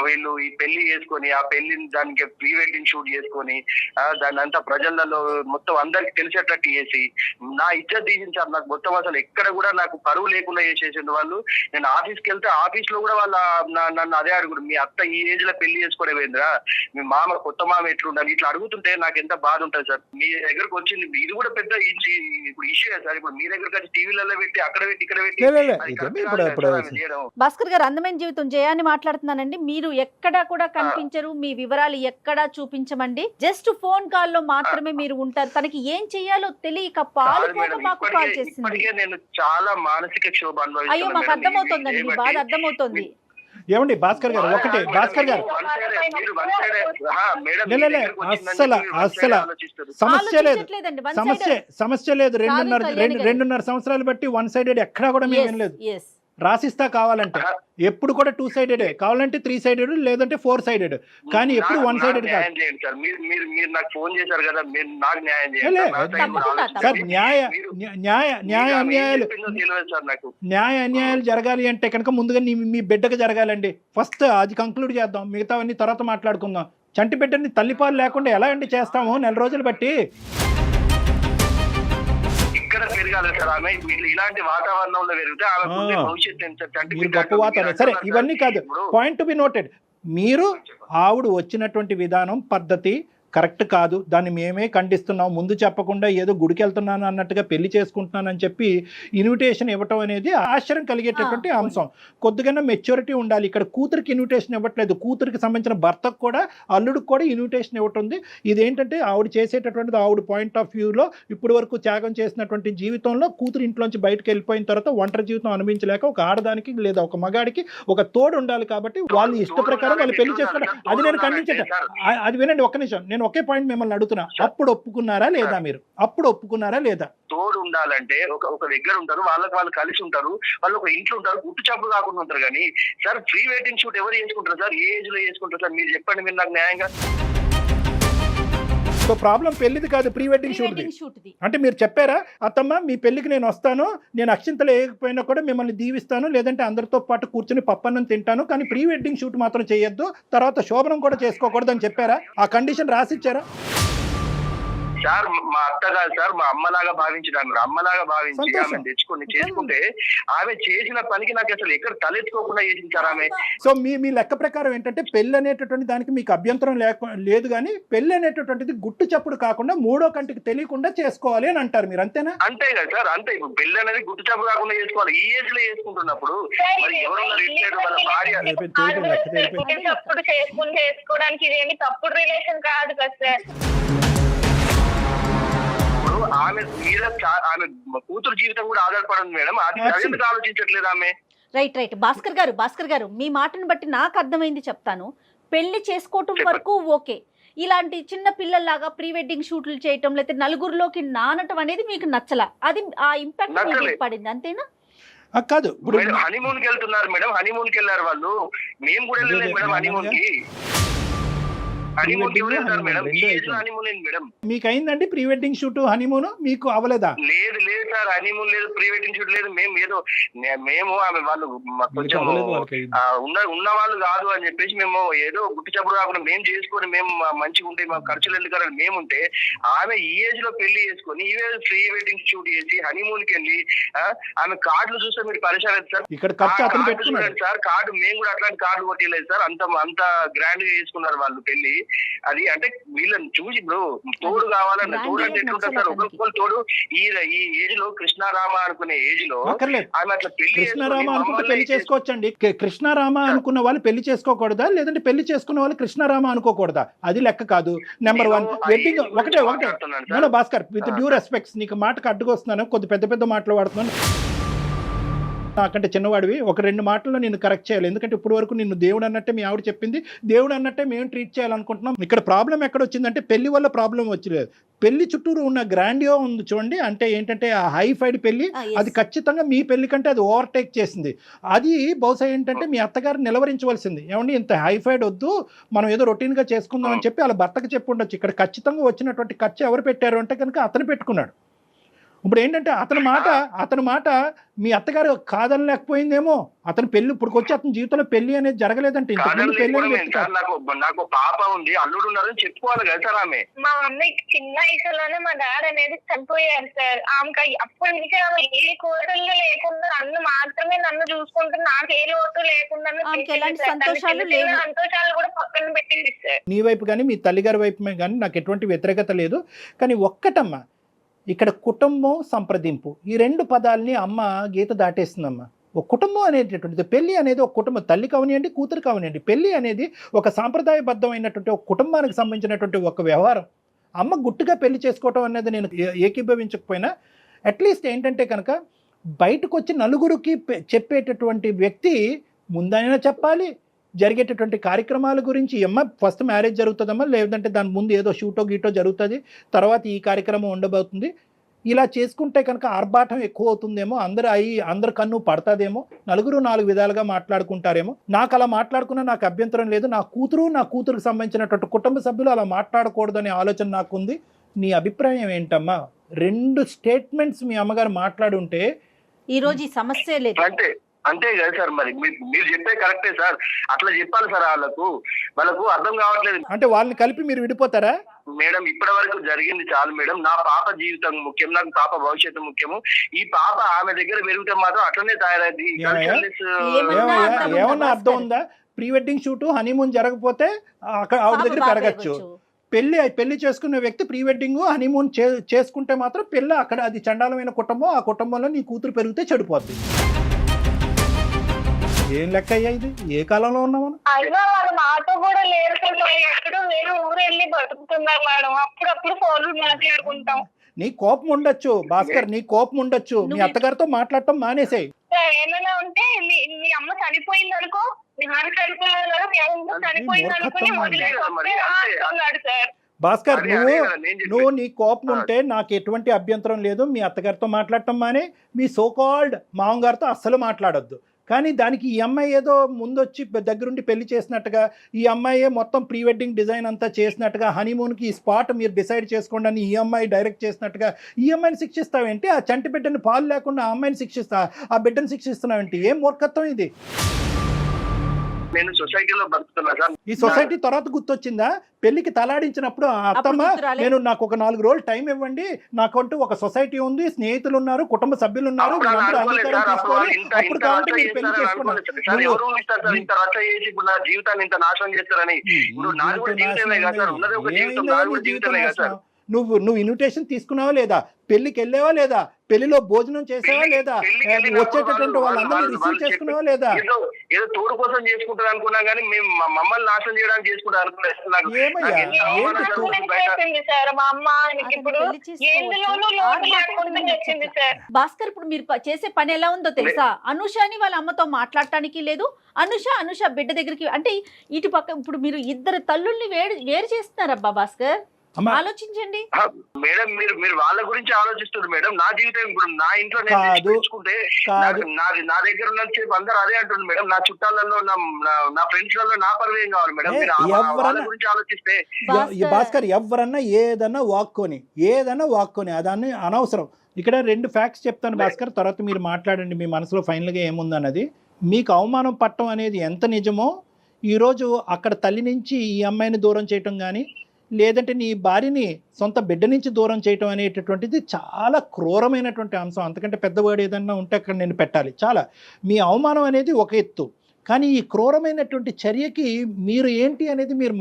వీళ్ళు ఈ పెళ్లి చేసుకొని, ఆ పెళ్లిని దానికి ప్రీ వెడ్డింగ్ షూట్ చేసుకొని దాన్ని అంతా ప్రజలలో మొత్తం అందరికి తెలిసేటట్టు చేసి నా ఇజ్జత్ తీసింది సార్. నాకు మొత్తం అసలు ఎక్కడ కూడా నాకు పరువు లేకుండా చేసేసింది వాళ్ళు. నేను ఆఫీస్కి వెళ్తే ఆఫీస్ లో కూడా వాళ్ళ నన్ను అదే అడుగుడు, మీ అత్త ఈ ఏజ్ లో పెళ్లి చేసుకోవడం ఏంద్రా, మీ మామ కొత్త మామ ఎట్లుండాలి, ఇట్లా అడుగుతుంటే నాకు ఎంత బాధ ఉంటుంది సార్. మీ దగ్గరకు వచ్చింది, ఇది కూడా పెద్ద ఇప్పుడు ఇష్యూ సార్. ఇప్పుడు మీ దగ్గరకు వచ్చి టీవీలలో పెట్టి అక్కడ పెట్టి ఇక్కడ పెట్టి. భాస్కర్ గారు, అందమైన జీవితం జయాన్ని మాట్లాడుతున్నానండి. మీరు ఎక్కడా కూడా కనిపించరు, మీ వివరాలు ఎక్కడా చూపించమండి. జస్ట్ ఫోన్ కాల్ లో మాత్రమే మీరు ఉంటారు. తనకి ఏం చెయ్యాలో తెలియక పాలు కూడా మాకు కాల్ చేసింది. నేను చాలా మానసిక క్షోభ అనుభవిస్తున్నాను. అయ్యో, మాకు అర్థమవుతుందండి, మీ బాధ అర్థమవుతుంది. ఏమండి భాస్కర్ గారు, ఒకటే భాస్కర్ గారు, సమస్య లేదు. 2.5 సంవత్సరాలు బట్టి వన్ సైడెడ్ ఎక్కడా కూడా మేము వినలేదు. రాసిస్తా కావాలంటే. ఎప్పుడు కూడా 2 సైడెడ్, కావాలంటే 3 సైడెడ్, లేదంటే 4 సైడెడ్, కానీ ఎప్పుడు 1 సైడెడ్ కాదు. న్యాయం చేయండి సార్. మీరు నాకు ఫోన్ చేశారు కదా, మీరు నాకు న్యాయం చేయండి లే, సార్. నా side కూడా ఆలోచించండి. సార్ న్యాయ అన్యాయాలు తెలియదు సార్ నాకు. న్యాయ అన్యాయాలు జరగాలి అంటే కనుక ముందుగా మీ బిడ్డకు జరగాలండి. ఫస్ట్ అది కంక్లూడ్ చేద్దాం, మిగతావన్నీ తర్వాత మాట్లాడుకుందాం. చంటి బిడ్డని తల్లిపాలు లేకుండా ఎలా అండి చేస్తాము నెల రోజులు బట్టి? ఇక్కడ పెరగాలి సార్ ఆమె. ఇలాంటి వాతావరణంలో పెరిగితే ఆమె పుట్టే భవిష్యత్తు ఎంత సార్? మీరు గొప్ప వాతావరణం సరే, ఇవన్నీ కాదు, పాయింట్ టు బి నోటెడ్. మీరు ఆవిడ వచ్చినటువంటి విధానం పద్ధతి కరెక్ట్ కాదు, దాన్ని మేమే ఖండిస్తున్నాం. ముందు చెప్పకుండా ఏదో గుడికి వెళ్తున్నాను అన్నట్టుగా పెళ్లి చేసుకుంటున్నానని చెప్పి ఇన్విటేషన్ ఇవ్వటం అనేది ఆశ్చర్యం కలిగేటటువంటి అంశం. కొద్దిగా మెచ్యూరిటీ ఉండాలి. ఇక్కడ కూతురికి ఇన్విటేషన్ ఇవ్వట్లేదు, కూతురికి సంబంధించిన భర్తకు కూడా అల్లుడికి కూడా ఇన్విటేషన్ ఇవ్వటుంది. ఇదేంటంటే ఆవిడ చేసేటటువంటిది ఆవిడ పాయింట్ ఆఫ్ వ్యూలో ఇప్పటి వరకు త్యాగం చేసినటువంటి జీవితంలో కూతురు ఇంట్లోంచి బయటకు వెళ్ళిపోయిన తర్వాత ఒంటరి జీవితం అనుభవించలేక ఒక ఆడదానికి లేదా ఒక మగాడికి ఒక తోడు ఉండాలి కాబట్టి వాళ్ళు ఇష్ట ప్రకారం వాళ్ళు పెళ్లి చేసుకుంటారు. అది నేను ఖండించట. అది వినండి ఒక్క నిమిషం, నేను ఒకే పాయింట్ మిమ్మల్ని అడుగుతున్నా, అప్పుడు ఒప్పుకున్నారా లేదా? మీరు అప్పుడు ఒప్పుకున్నారా లేదా? తోడు ఉండాలంటే ఒక దగ్గర ఉంటారు, వాళ్ళు కలిసి ఉంటారు, వాళ్ళు ఒక ఇంట్లో ఉంటారు, గుట్టు చప్పుడు కాకుండా ఉంటారు. కానీ సార్ ప్రీ వెడ్డింగ్ షూట్ ఎవరు చేసుకుంటారు సార్? ఏ ఏజ్ లో చేసుకుంటారు సార్? మీరు చెప్పండి, మీరు నాకు న్యాయంగా. సో ప్రాబ్లం పెళ్లిది కాదు, ప్రీ వెడ్డింగ్ షూట్ది. అంటే మీరు చెప్పారా, అత్తమ్మ మీ పెళ్లికి నేను వస్తాను, నేను అక్షింతలు వేయకపోయినా కూడా మిమ్మల్ని దీవిస్తాను, లేదంటే అందరితో పాటు కూర్చుని పప్పన్నం తింటాను, కానీ ప్రీ వెడ్డింగ్ షూట్ మాత్రం చేయొద్దు, తర్వాత శోభనం కూడా చేసుకోకూడదు అని చెప్పారా? ఆ కండిషన్ రాసిచ్చారా? సార్ మా అత్త కాదు సార్, మా అమ్మలాగా భావించిన అమ్మలాగా భావించి ఆమె తెచ్చుకొని చేసుకుంటే ఆమె చేసిన పనికి నాకు అసలు ఎక్కడ తలెత్తుకోకుండా చేసింది సార్ ఆమె. సో మీ లెక్క ప్రకారం ఏంటంటే పెళ్లి అనేటటువంటి దానికి మీకు అభ్యంతరం లేదు, కానీ పెళ్లి అనేటటువంటిది గుట్టు చప్పుడు కాకుండా మూడో కంటికి తెలియకుండా చేసుకోవాలి అని అంటారు మీరు, అంతేనా? అంతే కదా సార్, అంతే. ఇప్పుడు పెళ్లి అనేది గుట్టు చప్పుడు కాకుండా చేసుకోవాలి. ఈ ఏజ్ లో చేసుకుంటున్నప్పుడు మరి ఎవరన్నా రిలేటెడ్ వాళ్ళ భార్య చేసుకోవడానికి ఇదేమి తప్పుడు రిలేషన్ కాదు కదా సార్. ఆమె మీద ఆమె కూతురు జీవితం కూడా ఆధారపడింది మేడం. అది ఎందుకు ఆలోచించట్లేదు ఆమె? రైట్ భాస్కర్ గారు మీ మాటను బట్టి నాకు అర్థమైంది చెప్తాను. పెళ్లి చేసుకోవటం వరకు ఓకే, ఇలాంటి చిన్న పిల్లల్లాగా ప్రీ వెడ్డింగ్ షూట్లు చేయటం లేకపోతే నలుగురిలోకి నానటం అనేది మీకు నచ్చలా, అది ఆ ఇంపాక్ట్ మీకు పడింది, అంతేనా? కాదు, హనీమూన్ కి వెళ్తున్నారు మేడం, హనీమూన్ కి వెళ్ళారు వాళ్ళు, మేము కూడా వెళ్ళలేదు మేడం హనీమూన్ కి. మీకు అయిందండి ప్రీ వెడ్డింగ్ షూట్ హనీమూన్? మీకు అవ్వలేదా? లేదు సార్, హనీమూన్ లేదు, ప్రీ వెడ్డింగ్ షూట్ లేదు. మేము ఆమె వాళ్ళు కొంచెం ఉన్న వాళ్ళు కాదు అని చెప్పేసి మేము ఏదో గుట్టి చప్పుడు కాకుండా మేము చేసుకొని మేము మంచిగా ఉంటే మాకు ఖర్చులు ఎందుకు మేము ఉంటే, ఆమె ఈ ఏజ్ లో పెళ్లి చేసుకొని ఈ ఏజ్ ప్రీ వెడ్డింగ్ షూట్ చేసి హనీమూన్ కి వెళ్ళి ఆమె కార్డులు చూస్తే మీరు పరిచయం అవుతుంది సార్. ఇక్కడ చూడండి సార్, కార్డు మేము కూడా అట్లాంటి కార్డు కొట్టలేదు సార్. అంత గ్రాండ్ గా చేసుకున్నారు వాళ్ళు పెళ్లి. అది అంటే వీళ్ళని చూసి ఇప్పుడు తోడు కావాలన్న తోడు అంటే ఎట్లుంటారు సార్? ఒకరికొకరు తోడు. ఈ ఏజ్ లో కృష్ణారామ అనుకునే ఏజ్ లో ఆమె అట్లా కృష్ణారామ అనుకుంటే పెళ్లి చేసుకోవచ్చండి. కృష్ణారామ అనుకున్న వాళ్ళు పెళ్లి చేసుకోకూడదా, లేదంటే పెళ్లి చేసుకున్న వాళ్ళు కృష్ణారామ అనుకోకూడదా? అది లెక్క కాదు. నెంబర్ 1 వెడ్డింగ్ ఒకటే భాస్కర్, విత్ డ్యూ రెస్పెక్ట్స్, నీకు మాటకు అడ్డుకొస్తున్నాను, కొద్ది పెద్ద మాటలు వాడుతున్నాను. నాకంటే చిన్నవాడివి, ఒక 2 మాటల్లో నేను కరెక్ట్ చేయాలి. ఎందుకంటే ఇప్పుడు వరకు నిన్ను దేవుడు అన్నట్టే మీ ఆవిడ చెప్పింది, దేవుడు అన్నట్టే మేము ట్రీట్ చేయాలనుకుంటున్నాం. ఇక్కడ ప్రాబ్లం ఎక్కడ వచ్చిందంటే పెళ్లి వల్ల ప్రాబ్లం వచ్చలేదు, పెళ్లి చుట్టూరు ఉన్న గ్రాండియో ఉంది చూడండి. అంటే ఏంటంటే ఆ హైఫైడ్ పెళ్లి, అది ఖచ్చితంగా మీ పెళ్లి కంటే అది ఓవర్టేక్ చేసింది. అది బహుశా ఏంటంటే మీ అత్తగారు నిలవరించవలసింది, ఏమండి ఇంత హైఫైడ్ వద్దు, మనం ఏదో రొటీన్గా చేసుకుందాం అని చెప్పి వాళ్ళ భర్తకు చెప్పి ఉండొచ్చు. ఇక్కడ ఖచ్చితంగా వచ్చినటువంటి ఖర్చు ఎవరు పెట్టారు అంటే కనుక అతను పెట్టుకున్నాడు. ఇప్పుడు ఏంటంటే అతని మాట మీ అత్తగారు కాదనలేకపోయిందేమో. అతని పెళ్లి ఇప్పుడు వచ్చి అతని జీవితంలో పెళ్లి అనేది జరగలేదంటే నాకు పాప ఉంది, అల్లుడు ఉన్నారని చెప్పుకోవాలి కదా సార్. ఆమె మా అమ్మాయికి చిన్న వయసులోనే మా డాడీ అనేది చనిపోయారు సార్. ఆమెకి అప్పటి నుంచి ఆమె ఏ కోరికలు లేకుండా నన్ను మాత్రమే నన్ను చూసుకుంటున్నా, నాకు ఏ లోటు లేకుండా సంతోషాలు కూడా పక్కన పెట్టింది సార్. నీ వైపు కానీ మీ తల్లిగారి వైపు కానీ నాకు ఎటువంటి వ్యతిరేకత లేదు, కానీ ఒక్కటమ్మా ఇక్కడ కుటుంబం సంప్రదింపు ఈ 2 పదాలని అమ్మ గీత దాటేస్తుందమ్మా. ఒక కుటుంబం అనేటటువంటిది, పెళ్లి అనేది ఒక కుటుంబం, తల్లి కావనియండి కూతురు కావనియండి, పెళ్లి అనేది ఒక సాంప్రదాయబద్ధమైనటువంటి ఒక కుటుంబానికి సంబంధించినటువంటి ఒక వ్యవహారం. అమ్మ గుట్టుగా పెళ్లి చేసుకోవటం అనేది నేను ఏకీభవించకపోయినా అట్లీస్ట్ ఏంటంటే కనుక బయటకు వచ్చి నలుగురికి చెప్పేటటువంటి వ్యక్తి ముందైనా చెప్పాలి. జరిగేటటువంటి కార్యక్రమాల గురించి అమ్మ ఫస్ట్ మ్యారేజ్ జరుగుతుందమ్మా, లేదంటే దాని ముందు ఏదో షూటో గీటో జరుగుతుంది, తర్వాత ఈ కార్యక్రమం ఉండబోతుంది, ఇలా చేసుకుంటే కనుక ఆర్భాటం ఎక్కువ అవుతుందేమో, అందరు కన్ను పడతాదేమో, నలుగురు 4 విధాలుగా మాట్లాడుకుంటారేమో. నాకు అలా మాట్లాడుకున్నా నాకు అభ్యంతరం లేదు. నా కూతురుకు సంబంధించినటువంటి కుటుంబ సభ్యులు అలా మాట్లాడకూడదనే ఆలోచన నాకుంది. నీ అభిప్రాయం ఏంటమ్మా? 2 స్టేట్మెంట్స్ మీ అమ్మగారు మాట్లాడుంటే ఈ రోజు ఈ సమస్య లేదు. అంతే కదా సార్, మరి మీరు చెప్పే కరెక్టే సార్, అట్లా చెప్పాలి సార్. వాళ్ళకు అర్థం కావట్లేదు. అంటే వాళ్ళని కలిపి మీరు విడిపోతారా? మేడం ఇప్పటి వరకు జరిగింది చాలు మేడం. నా పాప జీవితం ముఖ్యం, నాకు పాప భవిష్యత్తు ముఖ్యము. ఈ పాప ఆమె దగ్గర పెరిగితే మాత్రం అట్లనే తయారైంది. ఏమన్నా అర్థం ఉందా? ప్రీ వెడ్డింగ్ షూట్, హనీమూన్ జరగకపోతే అక్కడ ఆవిడ దగ్గర పెరగచ్చు. పెళ్లి చేసుకున్న వ్యక్తి ప్రీ వెడ్డింగ్ హనీమూన్ చేసుకుంటే మాత్రం పెళ్ళి అక్కడ, అది చండాలమైన కుటుంబం. ఆ కుటుంబంలో నీ కూతురు పెరిగితే చెడిపోద్ది. ఏం లెక్క అయ్యా ఇది? ఏ కాలంలో ఉన్నామా? అయినా వాళ్ళు నాతో కూడా లేరు, ఎక్కడో వేరే ఊరు వెళ్ళి బతుకుతున్నారు మేడం. అప్పుడప్పుడు ఫోన్లు మాట్లాడుకుంటాం. నీ కోపం ఉండొచ్చు భాస్కర్, నీ కోపం ఉండొచ్చు. మీ అత్తగారితో మాట్లాడటం మానేసేయి. ఏమైనా ఉంటే మీ అమ్మ చనిపోయింది అనుకో, మీ నాన్న చనిపోయారు కదా, మీ అమ్మ చనిపోయింది అనుకుని వదిలేస్తున్నాడు సార్. భాస్కర్, నువ్వు నీ కోపం ఉంటే నాకు ఎటువంటి అభ్యంతరం లేదు. మీ అత్తగారితో మాట్లాడటం మానే, మీ సోకాల్డ్ మామగారితో అస్సలు మాట్లాడొద్దు. కానీ దానికి ఈ అమ్మాయి ఏదో ముందొచ్చి దగ్గరుండి పెళ్లి చేసినట్టుగా, ఈ అమ్మాయి మొత్తం ప్రీ వెడ్డింగ్ డిజైన్ అంతా చేసినట్టుగా, హనీమూన్కి ఈ స్పాట్ మీరు డిసైడ్ చేసుకోండి అని ఈ అమ్మాయి డైరెక్ట్ చేసినట్టుగా ఈ అమ్మాయిని శిక్షిస్తావేంటి? ఆ చంటి బిడ్డని పాలు లేకుండా ఆ అమ్మాయిని ఆ బిడ్డను శిక్షిస్తున్నావేంటి? ఏం మూర్ఖత్వం ఇది? నేను సొసైటీలో బతుకుతున్నా సార్. ఈ సొసైటీ తర్వాత గుర్తొచ్చిందా? పెళ్లికి తలాడించినప్పుడు అత్తమ్మ, నాకు ఒక 4 రోజులు టైం ఇవ్వండి, నాకంటూ ఒక సొసైటీ ఉంది, స్నేహితులు ఉన్నారు, కుటుంబ సభ్యులు ఉన్నారు, అప్పుడు కాబట్టి మీరు పెళ్లి చేసుకున్నారు. జీవితాన్ని ఇంత నాశనం చేస్తారని. నువ్వు ఇన్విటేషన్ తీసుకున్నావా లేదా? పెళ్లికి వెళ్ళావా లేదా? పెళ్లిలో భోజనం చేసావా లేదా? వచ్చేటటువంటి వాళ్ళందరూ రిసీవ్ చేసుకున్నావా లేదా? ఏదో తోడు కోసం చేసుకుంటారు అనుకున్నా కానీ మేము మమ్మల్ని నాశనం చేయడానికి చేసుకుంటారు భాస్కర్, ఇప్పుడు మీరు చేసే పని ఎలా ఉందో తెలుసా? అనుషని వాళ్ళ అమ్మతో మాట్లాడటానికి లేదు. అనుష బిడ్డ దగ్గరికి, అంటే ఇటు పక్క ఇప్పుడు మీరు ఇద్దరు తల్లుల్ని వేరు చేస్తున్నారబ్బా భాస్కర్. ఆలోచించండి మేడం. మీరు వాళ్ళ గురించి ఆలోచిస్తుంది మేడం. నా జీవితం ఇప్పుడు నా ఇంట్లో చూసుకుంటే నా దగ్గర ఉన్న అందరూ అదే అంటుంది మేడం. నా చుట్టాలలో నా ఫ్రెండ్స్ లలో నా పరువేం కావాలి మేడం. వాళ్ళ గురించి ఆలోచిస్తే భాస్కర్, ఎవరన్నా ఏదన్నా వాక్కొని అదాన్ని అనవసరం. ఇక్కడ 2 ఫ్యాక్ట్స్ చెప్తాను భాస్కర్, తర్వాత మీరు మాట్లాడండి మీ మనసులో ఫైనల్గా ఏముందన్నది. మీకు అవమానం పట్టడం అనేది ఎంత నిజమో, ఈరోజు అక్కడ తల్లి నుంచి ఈ అమ్మాయిని దూరం చేయటం కానీ, లేదంటే నీ భార్యని సొంత బిడ్డ నుంచి దూరం చేయటం అనేటటువంటిది చాలా క్రూరమైనటువంటి అంశం. అంతకంటే పెద్ద వర్డ్ ఏదన్నా ఉంటే అక్కడ నేను పెట్టాలి. చాలా మీ అవమానం అనేది ఒక ఎత్తు, కానీ ఈ క్రూరమైనటువంటి చర్యకి మీరు ఏంటి అనేది మీరు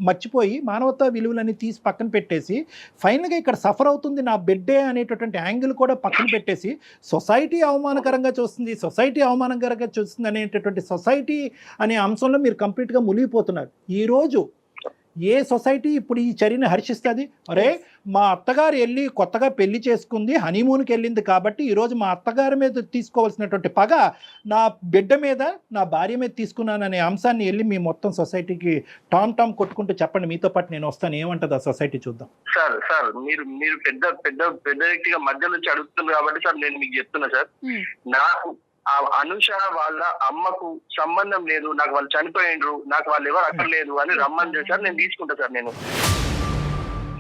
మర్చిపోయి మానవతా విలువలని తీసి పక్కన పెట్టేసి, ఫైనల్గా ఇక్కడ సఫర్ అవుతుంది నా బిడ్డే అనేటటువంటి యాంగిల్ కూడా పక్కన పెట్టేసి, సొసైటీ అవమానకరంగా చూస్తుంది అనేటటువంటి సొసైటీ అనే అంశంలో మీరు కంప్లీట్గా మునిగిపోతున్నారు. ఈరోజు ఏ సొసైటీ ఇప్పుడు ఈ చర్యని హర్షిస్తుంది? అరే, మా అత్తగారు వెళ్ళి కొత్తగా పెళ్లి చేసుకుంది, హనీమూన్కి వెళ్ళింది కాబట్టి ఈరోజు మా అత్తగారి మీద తీసుకోవాల్సినటువంటి పగ నా బిడ్డ మీద, నా భార్య మీద తీసుకున్నాననే అంశాన్ని వెళ్ళి మీ మొత్తం సొసైటీకి టామ్ కొట్టుకుంటూ చెప్పండి. మీతో పాటు నేను వస్తాను. ఏమంటుంది ఆ సొసైటీ చూద్దాం. సార్ మీరు పెద్ద వ్యక్తిగా మధ్య నుంచి అడుగుతున్నారు కాబట్టి సార్ నేను మీకు చెప్తున్నా సార్. నాకు అనుష వాళ్ళ అమ్మకు సంబంధం లేదు, నాకు వాళ్ళు చనిపోయిండ్రు, నాకు వాళ్ళు ఎవరు అక్కడ లేదు అని రమ్మని సార్ నేను తీసుకుంటా సార్. నేను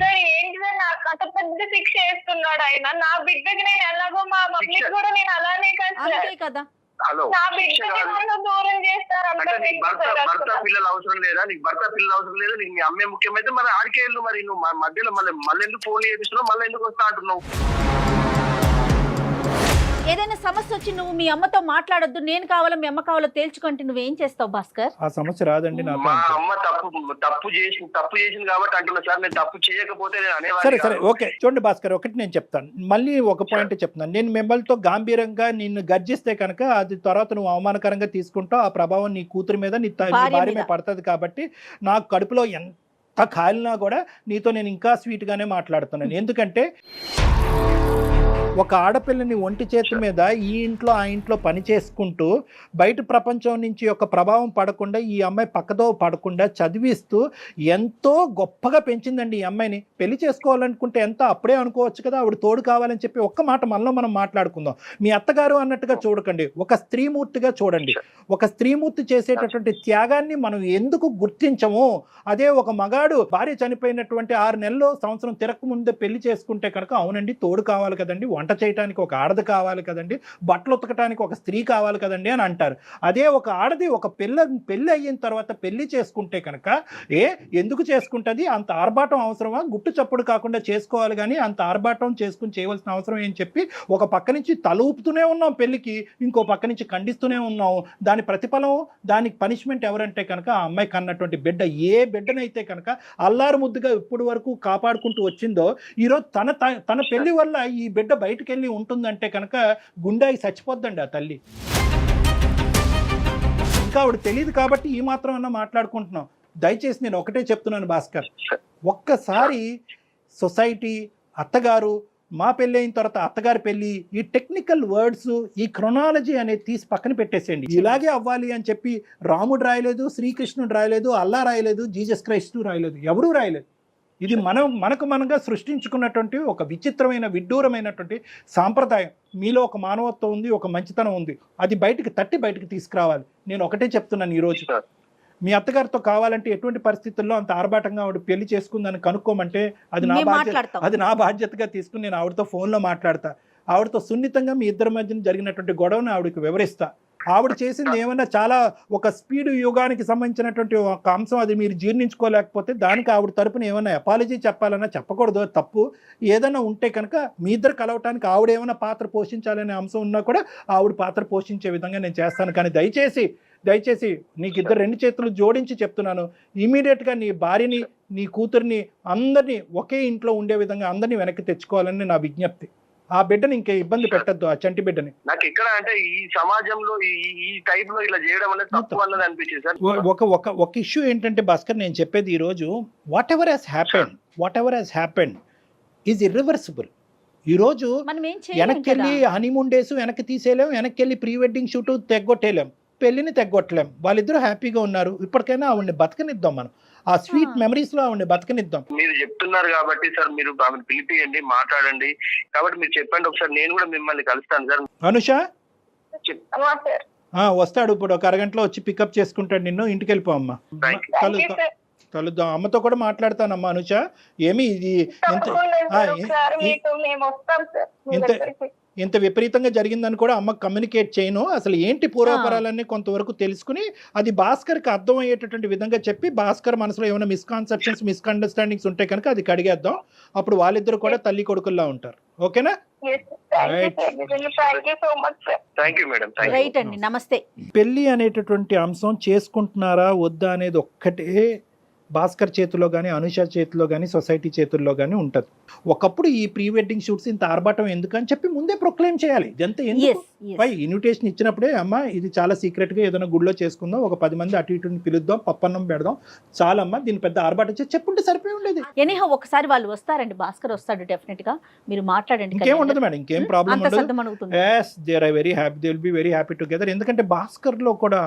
సార్ ఏంటి సార్, నాకు అంత పెద్ద శిక్ష వేస్తున్నాడు ఆయన. నా బిడ్డకి నేను ఎలాగో, మా మమ్మీకి కూడా నేను అలానే కదా. హలో, దూరం చేస్తారు. భర్త పిల్లలు అవసరం లేదా నీకు? భర్త పిల్లలు అవసరం లేదా నీకు? మీ అమ్మే ముఖ్యమైతే మరి ఆడికే వెళ్ళు. మరి నువ్వు మధ్యలో మళ్ళీ ఎందుకు ఫోన్ చేపిస్తున్నావు? మళ్ళీ ఎందుకు వస్తా అంటున్నావు? ఏదైనా సమస్య వచ్చి నువ్వు మీ అమ్మతో మాట్లాడొద్దు, నేను కావాలో మీ అమ్మ కావాలో తేల్చుకుంటే నువ్వేం చేస్తావు భాస్కర్? ఆ సమస్య రాదండి. మా అమ్మ తప్పు చేసింది కాబట్టి అంటున్నా సార్. నేను తప్పు చేయకపోతే సరే ఓకే. చూడండి భాస్కర్, ఒకటి నేను చెప్తాను, మళ్ళీ ఒక పాయింట్ చెప్తాను. నేను మిమ్మల్తో గాంభీరంగా నిన్ను గర్జిస్తే కనుక అది తర్వాత నువ్వు అవమానకరంగా తీసుకుంటావు. ఆ ప్రభావం నీ కూతురు మీద, నీ భార్య మీద పడుతుంది. కాబట్టి నాకు కడుపులో ఎంత కాలినా కూడా నీతో నేను ఇంకా స్వీట్గానే మాట్లాడుతున్నాను. ఎందుకంటే ఒక ఆడపిల్లని ఒంటి చేతి మీద ఈ ఇంట్లో ఆ ఇంట్లో పని చేసుకుంటూ బయట ప్రపంచం నుంచి ఒక ప్రభావం పడకుండా ఈ అమ్మాయి పక్కదో పడకుండా చదివిస్తూ ఎంతో గొప్పగా పెంచిందండి ఈ అమ్మాయిని. పెళ్లి చేసుకోవాలనుకుంటే ఎంత అప్పుడే అనుకోవచ్చు కదా, ఆవిడ తోడు కావాలని చెప్పి ఒక్క మాట మనలో మనం మాట్లాడుకుందాం. మీ అత్తగారు అన్నట్టుగా చూడకండి, ఒక స్త్రీమూర్తిగా చూడండి. ఒక స్త్రీమూర్తి చేసేటటువంటి త్యాగాన్ని మనం ఎందుకు గుర్తించము? అదే ఒక మగాడు భార్య చనిపోయినటువంటి 6 నెలలు సంవత్సరం తిరగక ముందే పెళ్లి చేసుకుంటే కనుక అవునండి తోడు కావాలి కదండి, వంట చేయడానికి ఒక ఆడది కావాలి కదండి, బట్టలు ఉతకడానికి ఒక స్త్రీ కావాలి కదండి అని అంటారు. అదే ఒక ఆడది ఒక పెళ్ళి అయిన తర్వాత పెళ్లి చేసుకుంటే కనుక ఎందుకు చేసుకుంటుంది? అంత ఆర్భాటం అవసరమా? గుట్టు చప్పుడు కాకుండా చేసుకోవాలి కానీ అంత ఆర్భాటం చేసుకుని చేయవలసిన అవసరం ఏం చెప్పి ఒక పక్క నుంచి తల ఊపుతూనే ఉన్నాం పెళ్లికి, ఇంకో పక్క నుంచి ఖండిస్తూనే ఉన్నాం. దాని ప్రతిఫలం, దానికి పనిష్మెంట్ ఎవరంటే కనుక ఆ అమ్మాయి కన్నటువంటి బిడ్డ. ఏ బిడ్డనైతే కనుక అల్లారు ముద్దుగా ఇప్పటి వరకు కాపాడుకుంటూ వచ్చిందో ఈరోజు తన పెళ్లి వల్ల ఈ బిడ్డ బయటకు వెళ్ళి ఉంటుందంటే కనుక గుండెకి చచ్చిపోద్దండి ఆ తల్లి. ఇంకా ఆవిడ తెలియదు కాబట్టి ఈ మాత్రం అన్నా మాట్లాడుకుంటున్నాం. దయచేసి నేను ఒకటే చెప్తున్నాను భాస్కర్, ఒక్కసారి సొసైటీ, అత్తగారు, మా పెళ్ళి అయిన తర్వాత అత్తగారి పెళ్ళి, ఈ టెక్నికల్ వర్డ్స్, ఈ క్రొనాలజీ అనేది తీసి పక్కన పెట్టేసేయండి. ఇలాగే అవ్వాలి అని చెప్పి రాముడు రాయలేదు, శ్రీకృష్ణుడు రాయలేదు, అల్లా రాయలేదు, జీసస్ క్రైస్టు రాయలేదు, ఎవరూ రాయలేదు. ఇది మనకు మనంగా సృష్టించుకున్నటువంటి ఒక విచిత్రమైన విడ్డూరమైనటువంటి సాంప్రదాయం. మీలో ఒక మానవత్వం ఉంది, ఒక మంచితనం ఉంది, అది బయటికి తీసుకురావాలి. నేను ఒకటే చెప్తున్నాను ఈరోజు, మీ అత్తగారితో కావాలంటే ఎటువంటి పరిస్థితుల్లో అంత ఆర్భాటంగా ఆవిడ పెళ్లి చేసుకుందని కనుక్కోమంటే అది నా బాధ్యతగా తీసుకుని నేను ఆవిడతో ఫోన్లో మాట్లాడతా. ఆవిడతో సున్నితంగా మీ ఇద్దరి మధ్యన జరిగినటువంటి గొడవను ఆవిడకి వివరిస్తా. ఆవిడ చేసింది ఏమన్నా చాలా ఒక స్పీడ్ యుగానికి సంబంధించినటువంటి ఒక అంశం, అది మీరు జీర్ణించుకోలేకపోతే దానికి ఆవిడ తరపున ఏమన్నా అపాలజీ చెప్పాలన్నా చెప్పకూడదు, తప్పు. ఏదైనా ఉంటే కనుక మీ ఇద్దరు కలవటానికి ఆవిడ ఏమైనా పాత్ర పోషించాలనే అంశం ఉన్నా కూడా ఆవిడ పాత్ర పోషించే విధంగా నేను చేస్తాను. కానీ దయచేసి నీకు ఇద్దరు 2 చేతులు జోడించి చెప్తున్నాను, ఇమీడియట్గా నీ భార్యని, నీ కూతుర్ని, అందరినీ ఒకే ఇంట్లో ఉండే విధంగా అందరినీ వెనక్కి తెచ్చుకోవాలని నా విజ్ఞప్తి. ఆ బిడ్డని ఇంకే ఇబ్బంది పెట్టద్దు, ఆ చంటి బిడ్డని. నాకు ఇక్కడ అంటే ఈ సమాజంలో ఈ టైప్ లో ఇలా చేయడం అనేది తప్పు అన్నది అనిపించింది సార్. ఒక ఇష్యూ ఏంటంటే భాస్కర్, నేను చెప్పేది ఈరోజు what ever happened is irreversible. ఈరోజు వెనక్కి హనీమూన్ డేస్ వెనక్కి తీసేయలేం, వెనక్కి ప్రీ వెడ్డింగ్ షూట్ తెగ్గొట్టేయలేం, పెళ్లిని తెగ్గొట్టలేం. వాళ్ళిద్దరూ హ్యాపీగా ఉన్నారు, ఇప్పటికైనా ఆవిడని బతకనిద్దాం, మనం ఆ స్వీట్ మెమరీస్ లో ఆవిడని బతకనిద్దాం. మీరు చెప్తున్నారు కాబట్టి సార్, మీరు ఆమెను పిలిపియండి, మాట్లాడండి. కాబట్టి మీరు చెప్పండి ఒకసారి, నేను కూడా మిమ్మల్ని కలుస్తాను సార్. అనుష వస్తాడు ఇప్పుడు, ఒక అరగంటలో వచ్చి పికప్ చేసుకుంటాడు నిన్ను. ఇంటికి వెళ్ళిపో అమ్మా, కలుద్దాం. అమ్మతో కూడా మాట్లాడతానమ్మా. అనుష ఏమి ఇది ఇంత విపరీతంగా జరిగిందని కూడా అమ్మకు కమ్యూనికేట్ చేయను. అసలు ఏంటి పూర్వపరాలన్నీ కొంతవరకు తెలుసుకుని అది భాస్కర్కి అర్థమయ్యేటటువంటి విధంగా చెప్పి, భాస్కర్ మనసులో ఏమైనా మిస్అండర్స్టాండింగ్స్ ఉంటే కనుక అది కడిగేద్దాం. అప్పుడు వాళ్ళిద్దరు కూడా తల్లి కొడుకుల్లా ఉంటారు. ఓకేనా? రైట్ అండి, నమస్తే. పెళ్లి అనేటటువంటి అంశం చేసుకుంటున్నారా వద్దా అనేది ఒక్కటే భాస్కర్ చేతిలో కానీ, అనుష చేతిలో కానీ, సొసైటీ చేతుల్లో కానీ ఉంటుంది. ఒకప్పుడు ఈ ప్రీ వెడ్డింగ్ షూట్స్ ఇంత ఆర్భాటం ఎందుకని చెప్పి ముందే ప్రొక్లెయిమ్ చేయాలి. ఇదంతా ఎందుకు? ఇన్విటేషన్ ఇచ్చినప్పుడే అమ్మ ఇది చాలా సీక్రెట్గా ఏదైనా గుడిలో చేసుకుందాం, ఒక 10 మంది అటు ఇటుని పిలుద్దాం, పప్పన్నం పెడదాం, చాలమ్మా దీని పెద్ద ఆర్భాటం చేసి చెప్పుంటే సరిపోయి ఉండేది. ఎనీహౌ ఒకసారి వాళ్ళు వస్తారండి, భాస్కర్ వస్తాడు డెఫినెట్ గా, మీరు మాట్లాడండి. ఇంకేం ఉండదు మేడం, ఇంకేం ప్రాబ్లం ఉండదు. yes they are very happy, they will be very happy together. ఎందుకంటే భాస్కర్ లో కూడా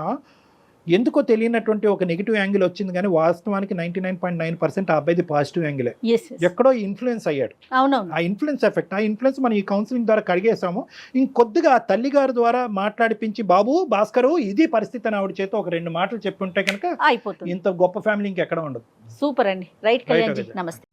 ఎందుకో తెలియనటువంటి ఒక నెగిటివ్ యాంగిల్ వచ్చింది, కానీ వాస్తవానికి 99.9% ఆ అబ్బాయిది పాజిటివ్ యాంగిలే. ఎక్కడో ఇన్ఫ్లుయెన్స్ అయ్యాడు. ఆ ఇన్ఫ్లుయెన్స్ ఎఫెక్ట్, ఆ ఇన్ఫ్లుయెన్స్ మనం ఈ కౌన్సిలింగ్ ద్వారా కడిగేసాము. ఇంకొద్దిగా ఆ తల్లి గారి ద్వారా మాట్లాడిపించి, బాబు భాస్కరు ఇది పరిస్థితి అని ఆవిడ చేత ఒక 2 మాటలు చెప్పుంటే కనుక ఇంత గొప్ప ఫ్యామిలీ ఇంకెక్కడ ఉండదు. సూపర్ అండి. రైట్ కళ్యాణ్ జీ, నమస్తే.